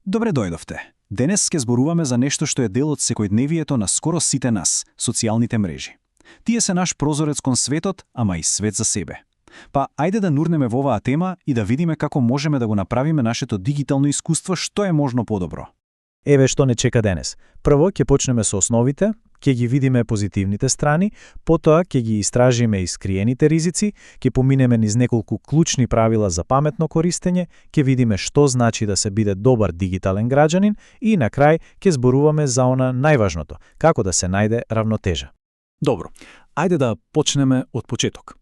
Добре дојдовте. Денес ќе зборуваме за нешто што е дел од секојдневието на скоро сите нас – социјалните мрежи. Тие се наш прозорец кон светот, ама и свет за себе. Па, ајде да нурнеме во оваа тема и да видиме како можеме да го направиме нашето дигитално искуство што е можно подобро. Еве што не чека денес. Прво ќе почнеме со основите, ќе ги видиме позитивните страни, потоа ќе ги истражиме искриените ризици, ќе поминеме низ неколку клучни правила за паметно користење, ќе видиме што значи да се биде добар дигитален граѓанин и на крај ќе зборуваме за она најважното, како да се најде равнотежа. Добро, ајде да почнеме од почеток.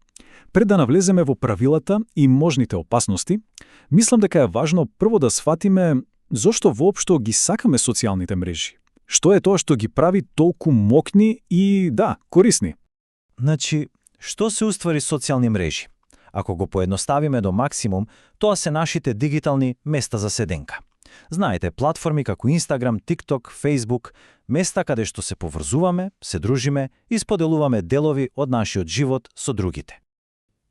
Пред да навлеземе во правилата и можните опасности, мислам дека е важно прво да сфатиме зошто воопшто ги сакаме социјалните мрежи. Што е тоа што ги прави толку мокни и, корисни? Значи, што се уствари социјални мрежи? Ако го поедноставиме до максимум, тоа се нашите дигитални места за седенка. Знаете, платформи како Instagram, TikTok, Facebook, места каде што се поврзуваме, се дружиме и споделуваме делови од нашиот живот со другите.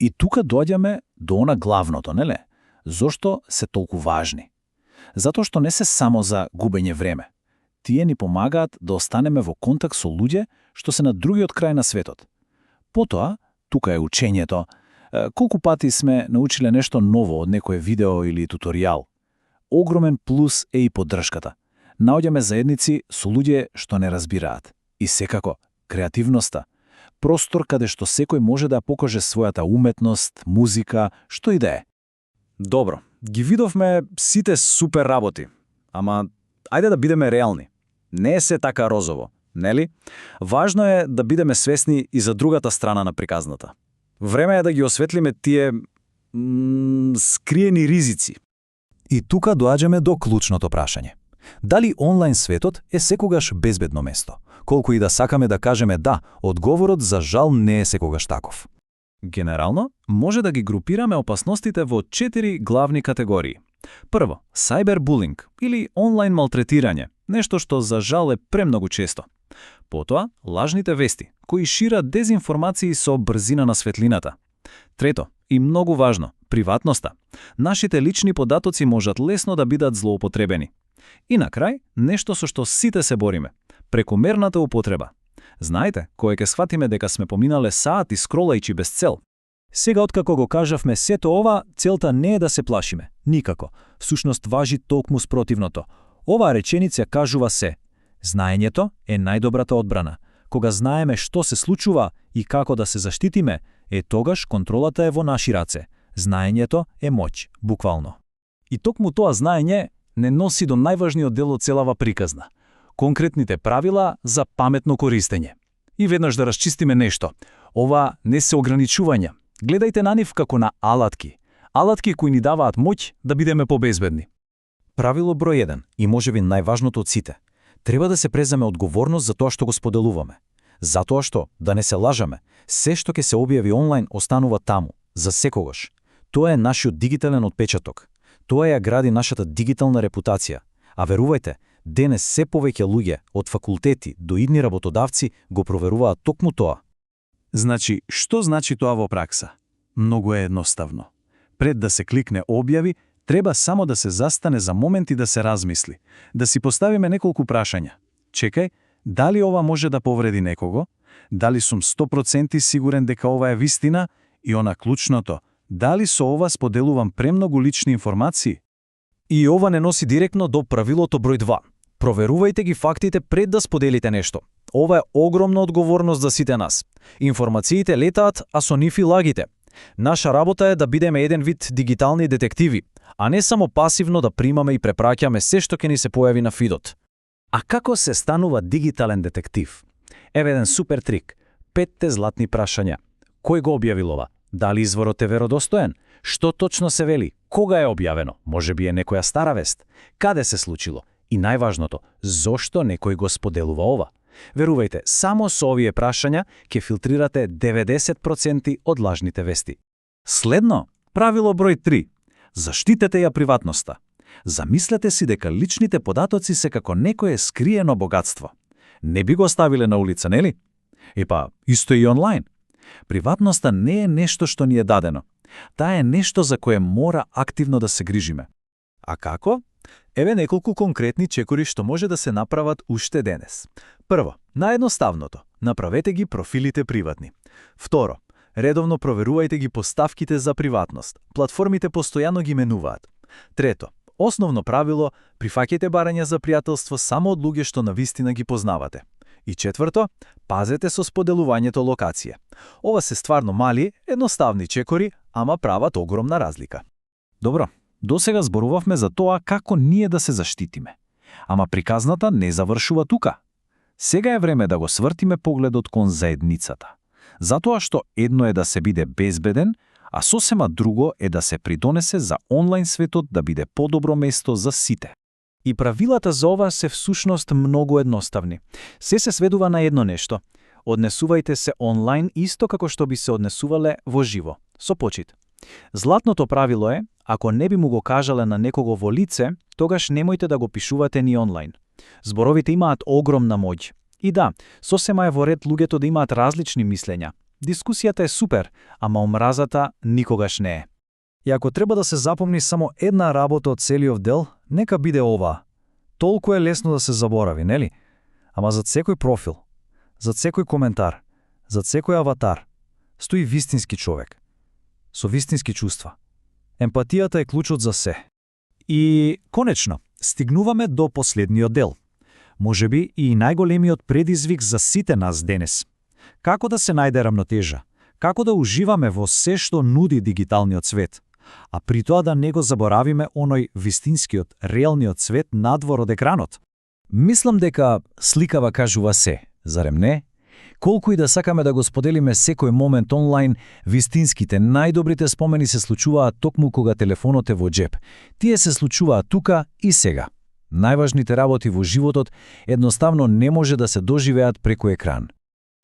И тука доаѓаме до она главното, неле? Зошто се толку важни? Затоа што не се само за губење време. Тие ни помагаат да останеме во контакт со луѓе што се на другиот крај на светот. Потоа, тука е учењето. Колку пати сме научиле нешто ново од некое видео или туторијал? Огромен плюс е и поддршката. Наоѓаме заедници со луѓе што не разбираат. И секако, креативноста. Простор каде што секој може да покаже својата уметност, музика, што и да е. Добро, ги видовме сите супер работи. Ама, ајде да бидеме реални. Не е се така розово, нели? Важно е да бидеме свесни и за другата страна на приказната. Време е да ги осветлиме тие скриени ризици. И тука доаѓаме до клучното прашање. Дали онлайн светот е секогаш безбедно место? Колку и да сакаме да кажеме да, одговорот за жал не е секогаш таков. Генерално, може да ги групираме опасностите во 4 главни категории. Прво, сайбербулинг или онлайн малтретирање, нешто што за жал е премногу често. Потоа, лажните вести, кои шират дезинформации со брзина на светлината. Трето, и многу важно, приватноста. Нашите лични податоци можат лесно да бидат злоупотребени. И на крај, нешто со што сите се бориме – прекомерната употреба. Знаете, кога ќе сфатиме дека сме поминале сати скролајќи без цел. Сега откако го кажавме сето ова, целта не е да се плашиме. Никако. Всушност важи толкму спротивното. Оваа реченица кажува се: знаењето е најдобрата одбрана. Кога знаеме што се случува и како да се заштитиме, тогаш контролата е во наши раце. Знаењето е моќ, буквално. И токму тоа знаење не носи до најважниот дел од целава приказна – конкретните правила за паметно користење. И веднаш да расчистиме нешто. Ова не се ограничувања. Гледајте на нив како на алатки. Алатки кои ни даваат моќ да бидеме побезбедни. Правило број 1, и можеби најважното од сите. Треба да се преземе одговорност за тоа што го споделуваме. Затоа што, да не се лажаме, се што ќе се објави онлайн останува таму, за секогаш. Тоа е нашиот дигитален отпечаток. Тоа ја гради нашата дигитална репутација. А верувајте, денес се повеќе луѓе, од факултети до идни работодавци, го проверуваат токму тоа. Значи, што значи тоа во пракса? Многу е едноставно. Пред да се кликне објави, треба само да се застане за момент и да се размисли. Да си поставиме неколку прашања. Чекај, дали ова може да повреди некого? Дали сум 100% сигурен дека ова е вистина? И она клучното, дали со ова споделувам премногу лични информации? И ова не носи директно до правилото број 2. Проверувајте ги фактите пред да споделите нешто. Ова е огромна одговорност за сите нас. Информациите летаат, а со нив и лагите. Наша работа е да бидеме еден вид дигитални детективи, а не само пасивно да примаме и препраќаме се што ќе ни се појави на фидот. А како се станува дигитален детектив? Еве еден супер трик. 5 златни прашања. Кој го објавил ова? Дали изворот е веродостоен? Што точно се вели? Кога е објавено? Можеби е некоја стара вест? Каде се случило? И најважното, зошто некој го споделува ова? Верувајте, само со овие прашања ќе филтрирате 90% од лажните вести. Следно, правило број 3. Заштитете ја приватноста. Замислете си дека личните податоци се како некое скриено богатство. Не би го оставиле на улица, нели? Епа, исто и онлайн. Приватноста не е нешто што ни е дадено. Таа е нешто за кое мора активно да се грижиме. А како? Еве неколку конкретни чекори што може да се направат уште денес. Прво, наедноставното, направете ги профилите приватни. Второ, редовно проверувајте ги поставките за приватност. Платформите постојано ги менуваат. Трето, основно правило, прифаќајте барања за пријателство само од луѓе што навистина ги познавате. И четврто, пазете со споделувањето локација. Ова се стварно мали, едноставни чекори, ама прават огромна разлика. Добро, досега зборувавме за тоа како ние да се заштитиме. Ама приказната не завршува тука. Сега е време да го свртиме погледот кон заедницата. Затоа што едно е да се биде безбеден, а сосема друго е да се придонесе за онлайн светот да биде подобро место за сите. И правилата за ова се всушност многу едноставни. Се сведува на едно нешто. Однесувајте се онлайн исто како што би се однесувале во живо, со почит. Златното правило е, ако не би му го кажале на некого во лице, тогаш немојте да го пишувате ни онлайн. Зборовите имаат огромна моќ. И да, сосема е во ред луѓето да имаат различни мислења. Дискусијата е супер, ама омразата никогаш не е. И ако треба да се запомни само една работа од целиот дел, нека биде ова. Толку е лесно да се заборави, нели? Ама зад секој профил, зад секој коментар, зад секој аватар, стои вистински човек. Со вистински чувства. Емпатијата е клучот за се. И, конечно, стигнуваме до последниот дел. Можеби и најголемиот предизвик за сите нас денес. Како да се најде рамнотежа? Како да уживаме во се што нуди дигиталниот свет? А при тоа да не го заборавиме оној вистинскиот, реалниот свет надвор од екранот? Мислам дека сликава кажува се, зарем не? Колку и да сакаме да го споделиме секој момент онлайн, вистинските, најдобрите спомени се случуваат токму кога телефонот е во джеп. Тие се случуваат тука и сега. Најважните работи во животот едноставно не може да се доживеат преку екран.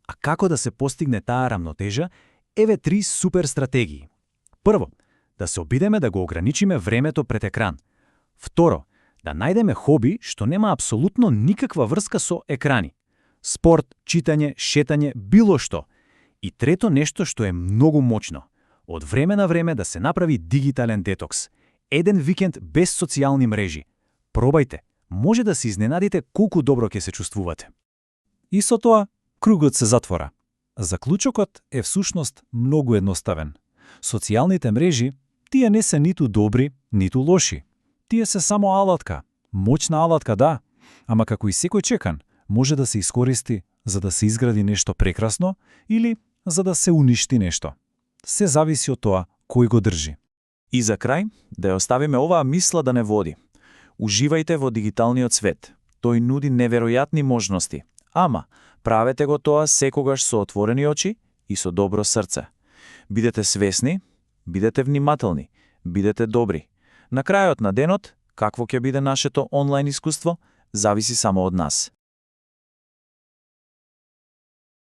А како да се постигне таа рамнотежа? Еве 3 супер стратегии. Прво, да се обидеме да го ограничиме времето пред екран. Второ, да најдеме хоби што нема апсолутно никаква врска со екрани. Спорт, читање, шетање, било што. И трето нешто што е многу моќно. Од време на време да се направи дигитален детокс. Еден викенд без социјални мрежи. Пробајте, може да се изненадите колку добро ќе се чувствувате. И со тоа, кругот се затвора. Заклучокот е всушност многу едноставен. Социјалните мрежи, тие не се ниту добри, ниту лоши. Тие се само алатка. Моćна алатка, да, ама како и секој чекан, може да се искористи за да се изгради нешто прекрасно или за да се уништи нешто. Се зависи од тоа кој го држи. И за крај, да ја оставиме оваа мисла да не води. Уживајте во дигиталниот свет. Тој нуди неверојатни можности. Ама, правете го тоа секогаш со отворени очи и со добро срце. Бидете свесни, бидете внимателни, бидете добри. На крајот на денот, какво ќе биде нашето онлайн искуство, зависи само од нас.